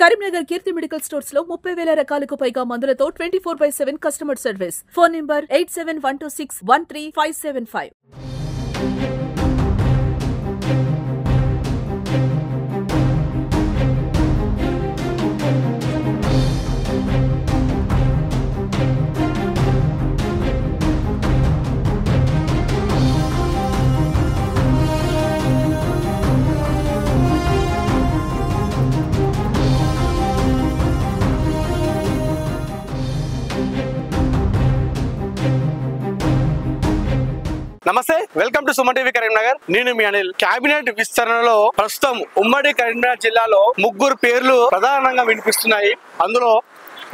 కరీంనగర్ కీర్తి medical stores లో 30,000 రకాలకు పైగా మందులతో 24/7 కస్టమర్ సర్వీస్. Phone number 8712613575. నమస్తే, welcome to Suman TV Karimnagar. నేను మీ అనిల్. కేబినెట్ విస్తరణలో ప్రస్తుతం ఉమ్మడి కరీంనగర్ జిల్లాలో ముగ్గురు పేర్లు ప్రధానంగా వినిపిస్తున్నాయి. అందులో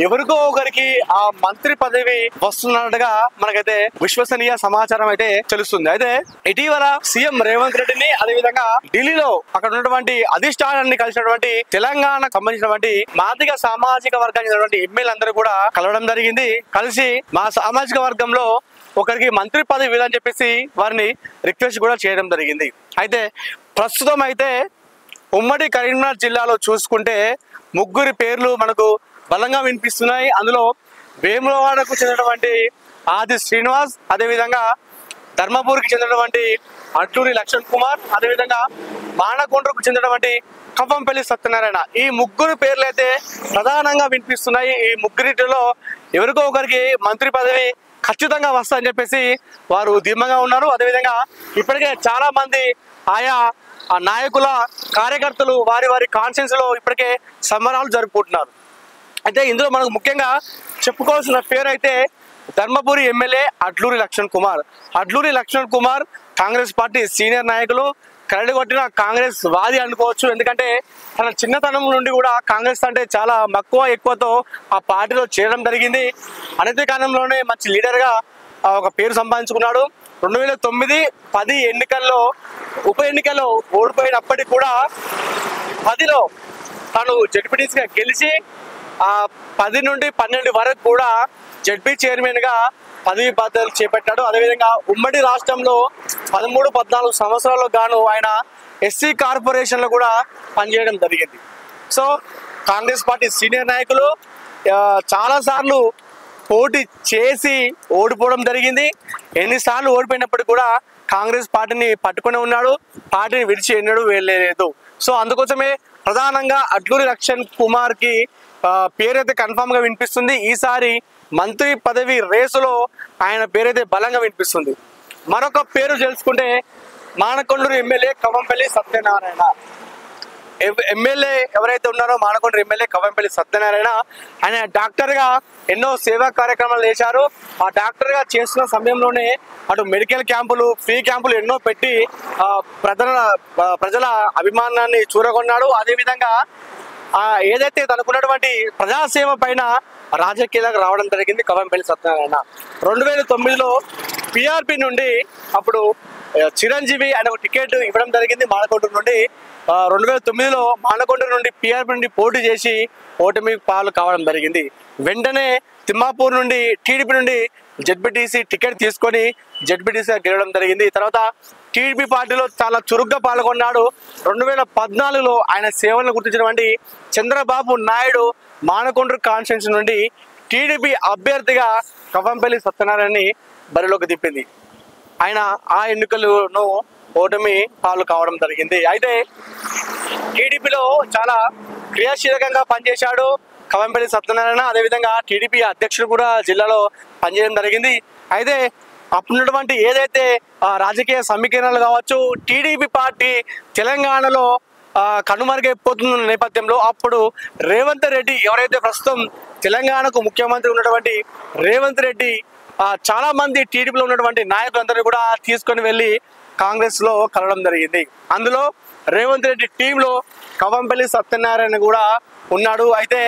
ఎవరికో ఒకరికి ఆ మంత్రి పదవి వస్తున్నట్టుగా మనకైతే విశ్వసనీయ సమాచారం అయితే తెలుస్తుంది. అయితే ఇటీవల సీఎం రేవంత్ రెడ్డిని, అదేవిధంగా ఢిల్లీలో అక్కడ ఉన్నటువంటి అధిష్టానాన్ని కలిసినటువంటి తెలంగాణకు సంబంధించినటువంటి మాదిగ సామాజిక వర్గానికి చెందినటువంటి ఎమ్మెల్యేలు అందరూ కూడా కలవడం జరిగింది. కలిసి మా సామాజిక వర్గంలో ఒకరికి మంత్రి పదవి ఇవ్వాలని చెప్పేసి వారిని రిక్వెస్ట్ కూడా చేయడం జరిగింది. అయితే ప్రస్తుతం అయితే ఉమ్మడి కరీంనగర్ జిల్లాలో చూసుకుంటే ముగ్గురి పేర్లు మనకు బలంగా వినిపిస్తున్నాయి. అందులో వేములవాడకు చెందినటువంటి ఆది శ్రీనివాస్, అదేవిధంగా ధర్మపూర్కి చెందినటువంటి అట్లూరి లక్ష్మణ్ కుమార్, అదేవిధంగా మానకొండకు చెందినటువంటి కవ్వంపల్లి సత్యనారాయణ. ఈ ముగ్గురు పేర్లు అయితే ప్రధానంగా వినిపిస్తున్నాయి. ఈ ముగ్గురిలో ఎవరికో ఒకరికి మంత్రి పదవి ఖచ్చితంగా వస్తుందని చెప్పేసి వారు ధీమాగా ఉన్నారు. అదేవిధంగా ఇప్పటికే చాలా మంది ఆయా నాయకుల కార్యకర్తలు వారి వారి కాన్ఫరెన్స్ లో ఇప్పటికే సంబరాలు జరుపుకుంటున్నారు. అయితే ఇందులో మనకు ముఖ్యంగా చెప్పుకోవాల్సిన పేరు అయితే Dharmapuri MLA Atluri Laxman Kumar. Atluri Laxman Kumar Congress party senior నాయకులు, కరడి కొట్టిన కాంగ్రెస్ వాది అనుకోవచ్చు. ఎందుకంటే తన చిన్నతనం నుండి కూడా కాంగ్రెస్ అంటే చాలా మక్కువ ఎక్కువతో ఆ పార్టీలో చేరడం జరిగింది. అనతి కాలంలోనే మంచి లీడర్గా ఒక పేరు సంపాదించుకున్నాడు. 2009-10 ఎన్నికల్లో ఉప ఎన్నికల్లో ఓడిపోయినప్పటికీ కూడా 10లో తను జడ్పీటీసీగా గెలిచి 10 నుండి 12 వరకు కూడా జడ్పీ చైర్మన్గా పదవి బాధ్యతలు చేపట్టాడు. అదేవిధంగా ఉమ్మడి రాష్ట్రంలో 13-14 సంవత్సరాలకు గాను ఆయన ఎస్సీ కార్పొరేషన్లో కూడా పనిచేయడం జరిగింది. సో కాంగ్రెస్ పార్టీ సీనియర్ నాయకులు చాలాసార్లు పోటీ చేసి ఓడిపోవడం జరిగింది. ఎన్నిసార్లు ఓడిపోయినప్పటికీ కూడా కాంగ్రెస్ పార్టీని పట్టుకుని ఉన్నాడు, పార్టీని విడిచి ఎన్నడూ వెళ్ళలేదు. సో అందుకోసమే ప్రధానంగా అట్లూరి లక్ష్మణ్ కుమార్కి పేరైతే కన్ఫామ్ గా వినిపిస్తుంది. ఈసారి మంత్రి పదవి రేసులో ఆయన పేరైతే బలంగా వినిపిస్తుంది. మరొక పేరు తెలుసుకుంటే మానకొండూరు ఎమ్మెల్యే కవ్వంపల్లి సత్యనారాయణ. ఎమ్మెల్యే ఎవరైతే ఉన్నారో మానకొండూరు ఎమ్మెల్యే కవ్వంపల్లి సత్యనారాయణ, ఆయన డాక్టర్గా ఎన్నో సేవా కార్యక్రమాలు చేశారు. ఆ డాక్టర్గా చేస్తున్న సమయంలోనే అటు మెడికల్ క్యాంపులు, ఫ్రీ క్యాంపులు ఎన్నో పెట్టి ప్రజల అభిమానాన్ని చూరగొన్నాడు. అదేవిధంగా ఏదైతే తనకున్నటువంటి ప్రజాసేవ పైన రాజకీయాలకు రావడం జరిగింది కవ్వంపల్లి సత్యనారాయణ. 2009లో పిఆర్పి నుండి అప్పుడు చిరంజీవి ఆయన ఒక టికెట్ ఇవ్వడం జరిగింది మానకొండూరు నుండి. 2009లో మానకొండూరు నుండి పిఆర్పి నుండి పోటీ చేసి ఓటమి పాలు కావడం జరిగింది. వెంటనే తిమ్మాపూర్ నుండి టీడీపీ నుండి జడ్పీటీసీ టికెట్ తీసుకొని జడ్పీటీసీగా గెలవడం జరిగింది. తర్వాత టీడీపీ పార్టీలో చాలా చురుగ్గా పాల్గొన్నాడు. 2014లో ఆయన సేవలను గుర్తించినటువంటి చంద్రబాబు నాయుడు మానకొండూరు కాన్స్టిట్యున్సీ నుండి టీడీపీ అభ్యర్థిగా కవ్వంపల్లి సత్యనారాయణని బరిలోకి దింపింది. ఆయన ఆ ఎన్నికలను ఓటమి పాలు కావడం జరిగింది. అయితే టీడీపీలో చాలా క్రియాశీలకంగా పనిచేశాడు కవ్వంపల్లి సత్యనారాయణ. అదేవిధంగా టీడీపీ అధ్యక్షుడు కూడా జిల్లాలో పనిచేయడం జరిగింది. అయితే అప్పుడున్నటువంటి ఏదైతే రాజకీయ సమీకరణలు కావచ్చు, టీడీపీ పార్టీ తెలంగాణలో కనుమరుగైపోతున్న నేపథ్యంలో అప్పుడు రేవంత్ రెడ్డి, ఎవరైతే ప్రస్తుతం తెలంగాణకు ముఖ్యమంత్రి ఉన్నటువంటి రేవంత్ రెడ్డి, చాలా మంది టీడీపీలో ఉన్నటువంటి నాయకులందరినీ కూడా తీసుకొని వెళ్ళి కాంగ్రెస్ లో కలవడం జరిగింది. అందులో రేవంత్ రెడ్డి టీంలో కవ్వంపల్లి సత్యనారాయణ కూడా ఉన్నాడు. అయితే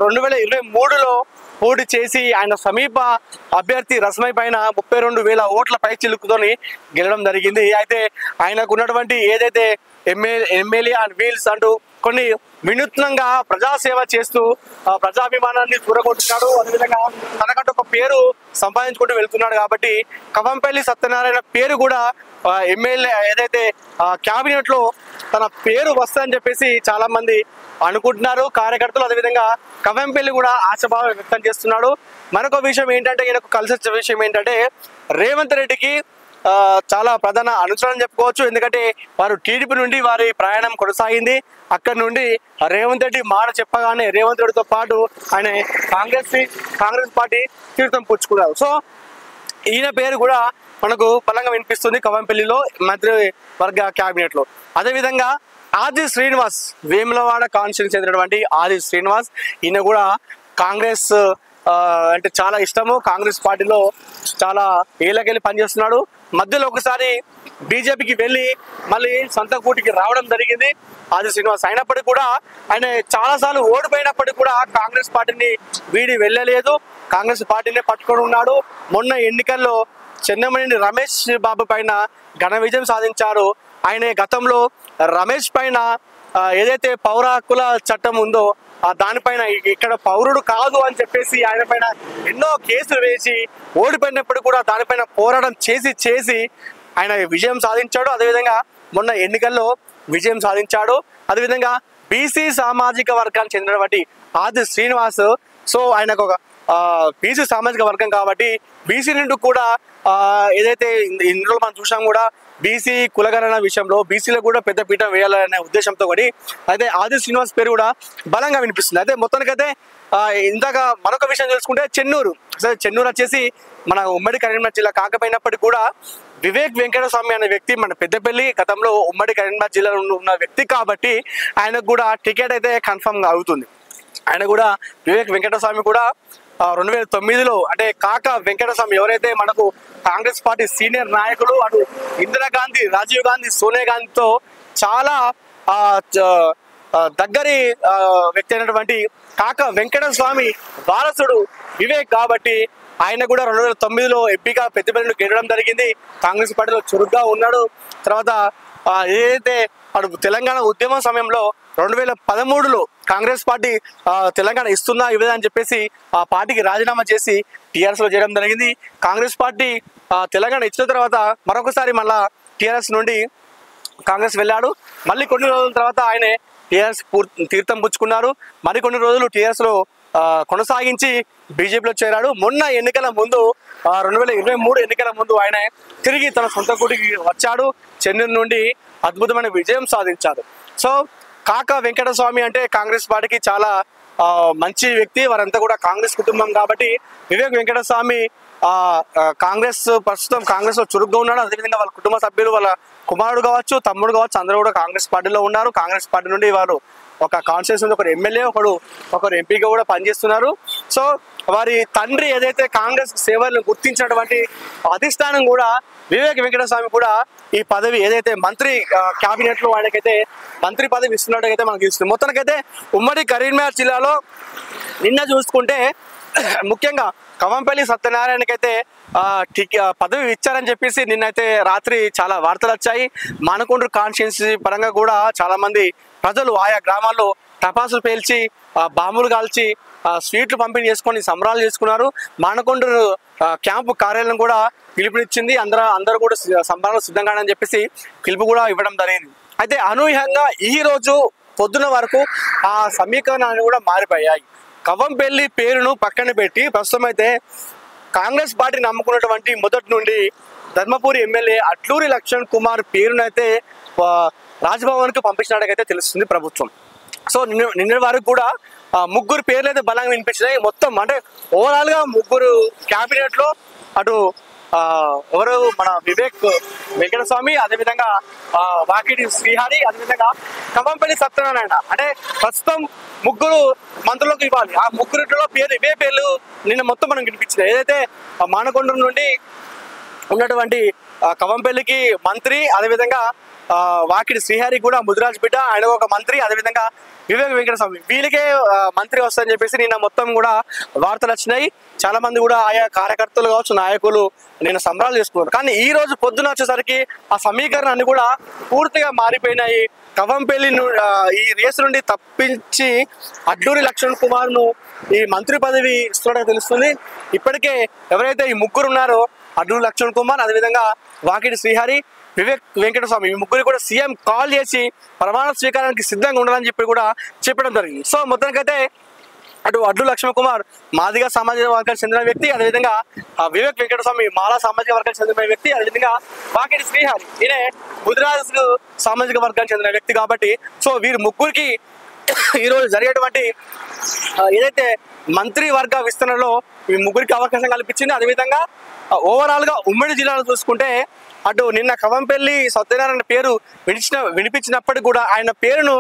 2023లో పోటీ చేసి ఆయన సమీప అభ్యర్థి రస్మై పైన 32,000 ఓట్ల పై చిలుకుతోని గెలవడం జరిగింది. అయితే ఆయనకు ఉన్నటువంటి ఏదైతే ఎమ్మెల్యే అండ్ వీల్స్ అంటూ కొన్ని వినూత్నంగా ప్రజాసేవ చేస్తూ ప్రజాభిమానాన్ని చూరగొట్టున్నాడు. అదేవిధంగా తనకంటూ ఒక పేరు సంపాదించుకుంటూ వెళ్తున్నాడు. కాబట్టి కవంపల్లి సత్యనారాయణ పేరు కూడా ఎమ్మెల్యే ఏదైతే క్యాబినెట్ లో తన పేరు వస్తుందని చెప్పేసి చాలా మంది అనుకుంటున్నారు కార్యకర్తలు. అదేవిధంగా కవంపల్లి కూడా ఆశాభావం వ్యక్తం చేస్తున్నాడు. మరొక విషయం ఏంటంటే, ఈయనకు కలిసి వచ్చే విషయం ఏంటంటే, రేవంత్ రెడ్డికి చాలా ప్రధాన అనుచరణ చెప్పుకోవచ్చు. ఎందుకంటే వారు టీడీపీ నుండి వారి ప్రయాణం కొనసాగింది. అక్కడి నుండి రేవంత్ రెడ్డి మాట చెప్పగానే రేవంత్ రెడ్డితో పాటు ఆయన కాంగ్రెస్ పార్టీ తీర్థం పుచ్చుకున్నారు. సో ఈయన పేరు కూడా మనకు బలంగా వినిపిస్తుంది కవంపల్లిలో మంత్రివర్గ క్యాబినెట్ లో. అదేవిధంగా ఆది శ్రీనివాస్, వేములవాడ కాన్స్టిట్యూన్సీ చెందినటువంటి ఆది శ్రీనివాస్, ఈయన కూడా కాంగ్రెస్ అంటే చాలా ఇష్టము. కాంగ్రెస్ పార్టీలో చాలా ఏళ్ళకెళ్ళి పనిచేస్తున్నాడు. మధ్యలో ఒకసారి బీజేపీకి వెళ్ళి మళ్ళీ సొంత కూటికి రావడం జరిగింది ఆది శ్రీనివాస్. అయినప్పటికీ కూడా ఆయన చాలాసార్లు ఓడిపోయినప్పటికీ కూడా కాంగ్రెస్ పార్టీని వీడి వెళ్ళలేదు, కాంగ్రెస్ పార్టీనే పట్టుకొని ఉన్నాడు. మొన్న ఎన్నికల్లో చెన్నమనేని రమేష్ బాబు పైన ఘన విజయం సాధించారు. ఆయన గతంలో రమేష్ పైన ఏదైతే పౌర హక్కుల చట్టం ఉందో దానిపైన ఇక్కడ పౌరుడు కాదు అని చెప్పేసి ఆయన పైన ఎన్నో కేసులు వేసి ఓడిపోయినప్పుడు కూడా దానిపైన పోరాటం చేసి ఆయన విజయం సాధించాడు. అదేవిధంగా మొన్న ఎన్నికల్లో విజయం సాధించాడు. అదేవిధంగా బీసీ సామాజిక వర్గానికి చెందినటువంటి ఆది శ్రీనివాస్, సో ఆయనకు ఒక బీసీ సామాజిక వర్గం కాబట్టి బీసీ నుండి కూడా ఏదైతే ఇందులో మనం చూసాం కూడా బీసీ కులగణన విషయంలో బీసీలో కూడా పెద్ద పీట వేయాలనే ఉద్దేశంతో కూడా అయితే ఆది శ్రీనివాస్ పేరు కూడా బలంగా వినిపిస్తుంది. అయితే మొత్తానికైతే ఇందాక మరొక విషయం తెలుసుకుంటే చెన్నూరు వచ్చేసి మన ఉమ్మడి కరీంనగర్ జిల్లా కాకపోయినప్పటికీ కూడా వివేక్ వెంకటస్వామి అనే వ్యక్తి మన పెద్దపల్లి గతంలో ఉమ్మడి కరీంనగర్ జిల్లాలో ఉన్న వ్యక్తి కాబట్టి ఆయనకు కూడా టికెట్ అయితే కన్ఫర్మ్ గా అవుతుంది. ఆయన కూడా వివేక్ వెంకటస్వామి కూడా 2009లో అంటే కాక వెంకటస్వామి ఎవరైతే మనకు కాంగ్రెస్ పార్టీ సీనియర్ నాయకులు, అటు ఇందిరాగాంధీ, రాజీవ్ గాంధీ, సోనియా గాంధీతో చాలా దగ్గరి వ్యక్తి అయినటువంటి కాక వెంకటస్వామి వారసుడు వివేక్ కాబట్టి ఆయన కూడా 2009లో ఎంపీగా పెద్దపల్లిలో గెలవడం జరిగింది. కాంగ్రెస్ పార్టీలో చురుగ్గా ఉన్నాడు. తర్వాత ఏదైతే అటు తెలంగాణ ఉద్యమం సమయంలో 2013లో కాంగ్రెస్ పార్టీ తెలంగాణ ఇస్తుందా ఇవ్వదా అని చెప్పేసి ఆ పార్టీకి రాజీనామా చేసి టీఆర్ఎస్ లో చేయడం జరిగింది. కాంగ్రెస్ పార్టీ తెలంగాణ ఇచ్చిన తర్వాత మరొకసారి మళ్ళా టీఆర్ఎస్ నుండి కాంగ్రెస్ వెళ్ళాడు. మళ్ళీ కొన్ని రోజుల తర్వాత ఆయన టీఆర్ఎస్ తీర్థం పుచ్చుకున్నారు. మరికొన్ని రోజులు టీఆర్ఎస్ లో కొనసాగించి బీజేపీలో చేరాడు. మొన్న ఎన్నికల ముందు 2023 ఎన్నికల ముందు ఆయన తిరిగి తన సొంత గుడికి వచ్చాడు. చెన్నూరు నుండి అద్భుతమైన విజయం సాధించారు. సో కాక వెంకటస్వామి అంటే కాంగ్రెస్ పార్టీకి చాలా మంచి వ్యక్తి, వారంతా కూడా కాంగ్రెస్ కుటుంబం కాబట్టి వివేక్ వెంకటస్వామి ప్రస్తుతం కాంగ్రెస్ లో చురుగ్గా ఉన్నాడు. అదేవిధంగా వాళ్ళ కుటుంబ సభ్యులు, వాళ్ళ కుమారుడు కావచ్చు, తమ్ముడు కావచ్చు, అందరూ కూడా కాంగ్రెస్ పార్టీలో ఉన్నారు. కాంగ్రెస్ పార్టీ నుండి వారు ఒక కాన్స్టిట్యూన్సీ ఒకరు ఎమ్మెల్యే, ఒకరు ఎంపీగా కూడా పనిచేస్తున్నారు. సో వారి తండ్రి ఏదైతే కాంగ్రెస్ సేవలను గుర్తించినటువంటి అధిష్టానం కూడా వివేక్ వెంకటస్వామి కూడా ఈ పదవి ఏదైతే మంత్రి క్యాబినెట్ లో ఆయనకైతే మంత్రి పదవి ఇస్తున్నట్టుగైతే మనకు తెలుస్తుంది. మొత్తానికైతే ఉమ్మడి కరీంనగర్ జిల్లాలో నిన్న చూసుకుంటే ముఖ్యంగా కవంపల్లి సత్యనారాయణకైతే పదవి ఇచ్చారని చెప్పేసి నిన్నైతే రాత్రి చాలా వార్తలు వచ్చాయి. మానకొండ్రు కాన్స్టిట్యున్సీ పరంగా కూడా చాలా మంది ప్రజలు ఆయా గ్రామాల్లో టపాసులు పేల్చి బాంబులు కాల్చి స్వీట్లు పంపిణీ చేసుకొని సంబరాలు చేసుకున్నారు. మానకొండ్రు క్యాంపు కార్యాలయం కూడా పిలుపునిచ్చింది. అందరూ కూడా సంబరాలు సిద్ధంగా అని చెప్పేసి పిలుపు కూడా ఇవ్వడం జరిగింది. అయితే అనూహ్యంగా ఈ రోజు పొద్దున వరకు ఆ సమీకరణాలు కూడా మారిపోయాయి. కవంపల్లి పేరును పక్కన పెట్టి ప్రస్తుతం అయితే కాంగ్రెస్ పార్టీ నమ్ముకున్నటువంటి మొదటి నుండి ధర్మపురి ఎమ్మెల్యే అట్లూరి లక్ష్మణ్ కుమార్ పేరునైతే రాజ్భవన్ కు పంపించినట్టుగైతే తెలుస్తుంది ప్రభుత్వం. సో నిన్న వరకు కూడా ముగ్గురు పేర్లు అయితే బలంగా వినిపించినాయి. మొత్తం అంటే ఓవరాల్ గా ముగ్గురు క్యాబినెట్ లో అటు ఎవరు మన వివేక్ వెంకటస్వామి, అదేవిధంగా వాకిటి శ్రీహరి, అదేవిధంగా కవంపల్లి సత్యనారాయణ అంటే ప్రస్తుతం ముగ్గురు మంత్రులకు ఇవ్వాలి. ఆ ముగ్గురిలో ఇవే పేర్లు నిన్న మొత్తం మనం వినిపించినాయి. ఏదైతే మానకొండ నుండి ఉన్నటువంటి కవంపల్లికి మంత్రి, అదేవిధంగా వాకిడి శ్రీహరి కూడా ముదిరాజ్ బిడ్డ, ఆయన ఒక మంత్రి, అదేవిధంగా వివేక్ వెంకటస్వామి వీళ్ళకే మంత్రి వస్తుందని చెప్పేసి నిన్న మొత్తం కూడా వార్తలు వచ్చినాయి. చాలా మంది కూడా ఆయా కార్యకర్తలు కావచ్చు, నాయకులు నేను సంబరాలు చేసుకున్నారు. కానీ ఈ రోజు పొద్దున వచ్చేసరికి ఆ సమీకరణాన్ని కూడా పూర్తిగా మారిపోయినాయి. కవంపల్లి ఈ రేసు నుండి తప్పించి అడ్లూరి లక్ష్మణ్ కుమార్ ను ఈ మంత్రి పదవి ఇస్తున్నట్టు తెలుస్తుంది. ఇప్పటికే ఎవరైతే ఈ ముగ్గురు ఉన్నారో అడ్లూరి లక్ష్మణ్ కుమార్, అదేవిధంగా వాకిడి శ్రీహరి, వివేక్ వెంకటస్వామి, ఈ ముగ్గురు కూడా సీఎం కాల్ చేసి ప్రమాణ స్వీకారానికి సిద్ధంగా ఉండాలని చెప్పి కూడా చెప్పడం జరిగింది. సో మొత్తానికైతే అటు అడ్లూరి లక్ష్మణ్ కుమార్ మాదిగ సామాజిక వర్గానికి చెందిన వ్యక్తి, అదేవిధంగా వివేక్ వెంకటస్వామి మాలా సామాజిక వర్గానికి చెందిన వ్యక్తి, అదేవిధంగా వాకిడి శ్రీహరి ఈయనే ముదిరాజ్ సామాజిక వర్గానికి చెందిన వ్యక్తి. కాబట్టి సో వీరు ముగ్గురికి ఈరోజు జరిగేటువంటి ఏదైతే మంత్రి వర్గ విస్తరణలో ఈ ముగ్గురికి అవకాశం కల్పించింది. అదేవిధంగా ఓవరాల్ గా ఉమ్మడి జిల్లాలో చూసుకుంటే అటు నిన్న కవంపల్లి సత్యనారాయణ పేరు వినిపించినప్పటికీ కూడా ఆయన పేరును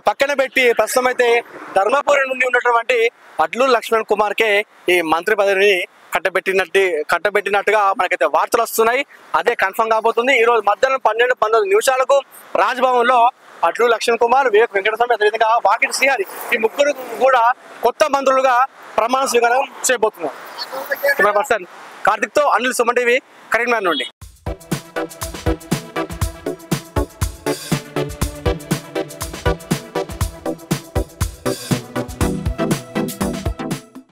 పక్కన పెట్టి ప్రస్తుతం అయితే ధర్మపురి నుండి ఉన్నటువంటి అడ్లూరి లక్ష్మణ్ కుమార్కే ఈ మంత్రి పదవిని కట్టబెట్టినట్టుగా మనకైతే వార్తలు వస్తున్నాయి. అదే కన్ఫర్మ్ కాబోతుంది. ఈ రోజు మధ్యాహ్నం 12-19 నిమిషాలకు రాజ్భవన్ లో అడ్లూరి లక్ష్మణ్ కుమార్, వివేక్ వెంకటస్వామి, అదేవిధంగా వాకిడి శ్రీహరి ఈ ముగ్గురు కూడా కొత్త మంత్రులుగా ప్రమాణ స్వీకారం చేయబోతున్నారు. కార్తిక్ తో అనిల్, సుమన్ టీవీ, కరీంనగర్ నుండి.